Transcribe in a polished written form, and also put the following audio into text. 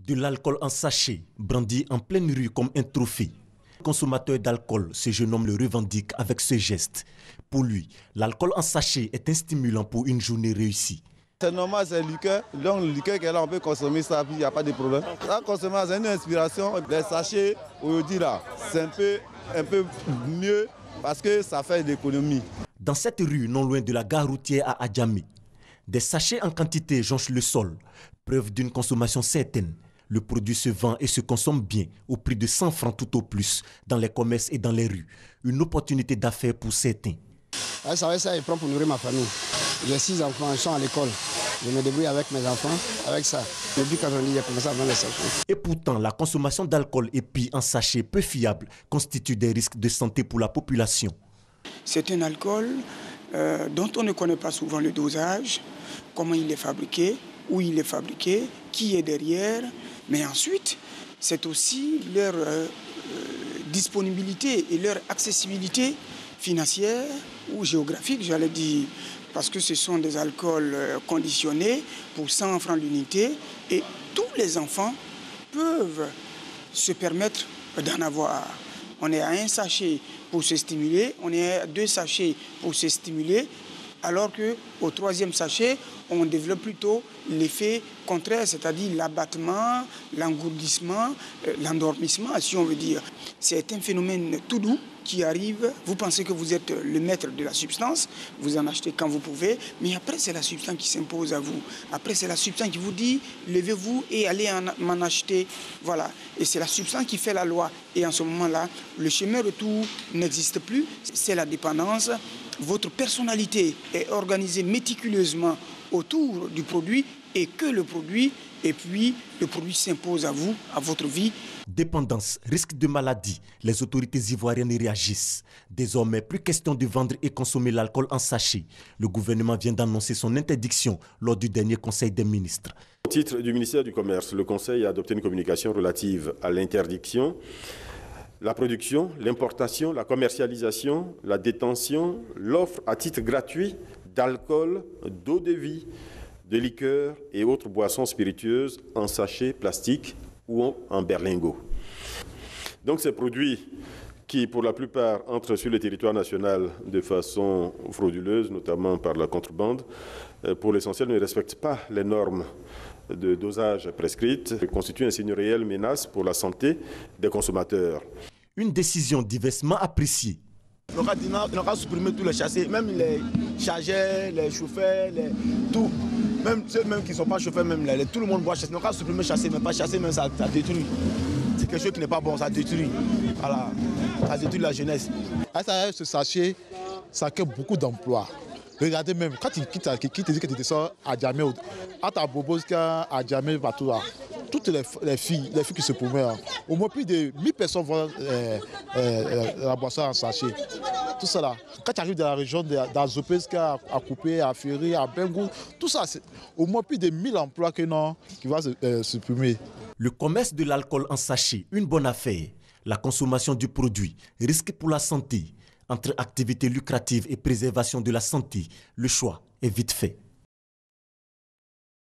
De l'alcool en sachet, brandi en pleine rue comme un trophée. Consommateur d'alcool, ce jeune homme le revendique avec ce geste. Pour lui, l'alcool en sachet est un stimulant pour une journée réussie. C'est normal, c'est le liqueur. Donc le liqueur qu'elle a, on peut consommer ça, puis il n'y a pas de problème. Ça, consommer, c'est une inspiration. Les sachets, aujourd'hui là, c'est un peu mieux parce que ça fait de l'économie. Dans cette rue, non loin de la gare routière à Adjamé, des sachets en quantité jonchent le sol, preuve d'une consommation certaine. Le produit se vend et se consomme bien, au prix de 100 francs tout au plus, dans les commerces et dans les rues. Une opportunité d'affaires pour certains. Ça, je prends pour nourrir ma famille. J'ai 6 enfants, ils sont à l'école. Je me débrouille avec mes enfants, avec ça. Depuis quand j'ai commencé à vendre les sachets. Et pourtant, la consommation d'alcool et puis en sachet peu fiable constitue des risques de santé pour la population. C'est un alcool dont on ne connaît pas souvent le dosage, comment il est fabriqué, où il est fabriqué, qui est derrière. Mais ensuite, c'est aussi leur disponibilité et leur accessibilité financière ou géographique, j'allais dire, parce que ce sont des alcools conditionnés pour 100 francs l'unité et tous les enfants peuvent se permettre d'en avoir. On est à 1 sachet pour se stimuler, on est à 2 sachets pour se stimuler, alors qu'au 3e sachet, on développe plutôt l'effet contraire, c'est-à-dire l'abattement, l'engourdissement, l'endormissement, si on veut dire. C'est un phénomène tout doux qui arrive. Vous pensez que vous êtes le maître de la substance, vous en achetez quand vous pouvez, mais après c'est la substance qui s'impose à vous. Après c'est la substance qui vous dit, levez-vous et allez m'en acheter. Voilà. Et c'est la substance qui fait la loi. Et en ce moment-là, le chemin retour n'existe plus, c'est la dépendance. Votre personnalité est organisée méticuleusement autour du produit et que le produit, et puis le produit s'impose à vous, à votre vie. Dépendance, risque de maladie, les autorités ivoiriennes réagissent. Désormais, plus question de vendre et consommer l'alcool en sachet. Le gouvernement vient d'annoncer son interdiction lors du dernier Conseil des ministres. Au titre du ministère du Commerce, le Conseil a adopté une communication relative à l'interdiction, la production, l'importation, la commercialisation, la détention, l'offre à titre gratuit d'alcool, d'eau de vie, de liqueurs et autres boissons spiritueuses en sachet plastique ou en berlingot. Donc ces produits qui, pour la plupart, entrent sur le territoire national de façon frauduleuse, notamment par la contrebande, pour l'essentiel ne respectent pas les normes de dosage prescrites, constituent ainsi une réelle menace pour la santé des consommateurs. Une décision diversement appréciée. On va supprimer tous les chassés, même les chargeurs, les chauffeurs, tout. Même ceux même qui ne sont pas chauffeurs, même tout le monde boit chasser. On va supprimer chasser, mais pas chasser, même ça détruit. C'est quelque chose qui n'est pas bon, ça détruit. Voilà, ça détruit la jeunesse. Ce sachet, ça crée beaucoup d'emplois. Regardez même, quand tu dis que tu descends à Djamé, à ta Boboska, à Djamé, partout là, toutes les filles qui se promènent, au moins plus de 1000 personnes vendent la boisson en sachet. Tout ça là, quand tu arrives dans la région d'Azopeska, à Coupé, à Ferry, à Bengou, tout ça, c'est au moins plus de 1000 emplois qui vont se supprimer. Le commerce de l'alcool en sachet, une bonne affaire. La consommation du produit, risque pour la santé. Entre activités lucratives et préservation de la santé, le choix est vite fait.